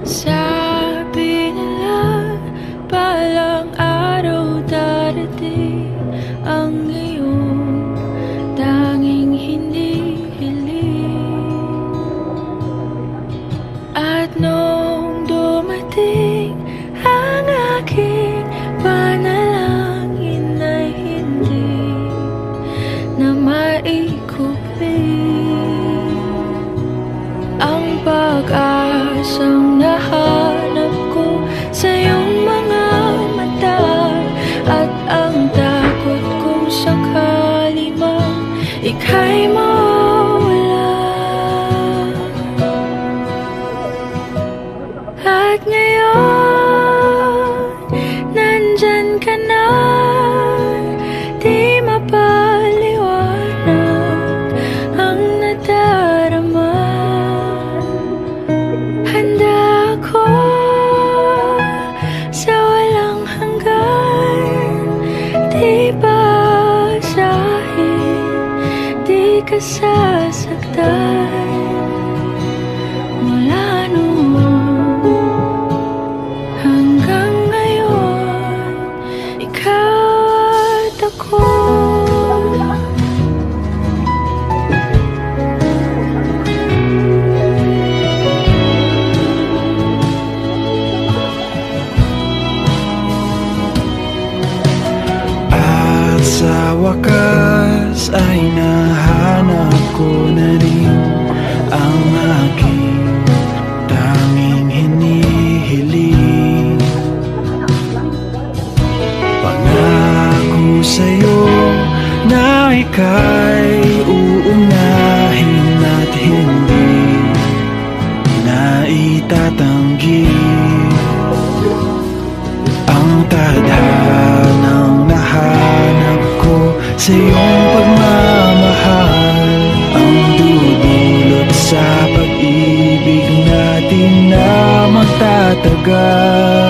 Sabi nila balang araw darating ang iyong tanging hinihiling. At nung dumating ang aking panalangin ay hindi na maikupli ang pag-asang nahanap ko sa iyong mga mata, at ang takot kung sakali man ika'y mawala. At ngayon, nandyan ka na, di mapaliwanag ang nadarama. Handa ako sa walang hanggan, di basahin, di ka sasaktan. Mula noon hanggang ngayon, ikaw at ako. At sa wakas ay nahanap ko na rin ang aking tanging hinihiling. Pangako sa'yo na ika'y uunahin at hindi na itatanggi ang tadhanang nahanap ko sa iyong pagmamahal, ang dudulot sa pag-ibig natin na magtatagal.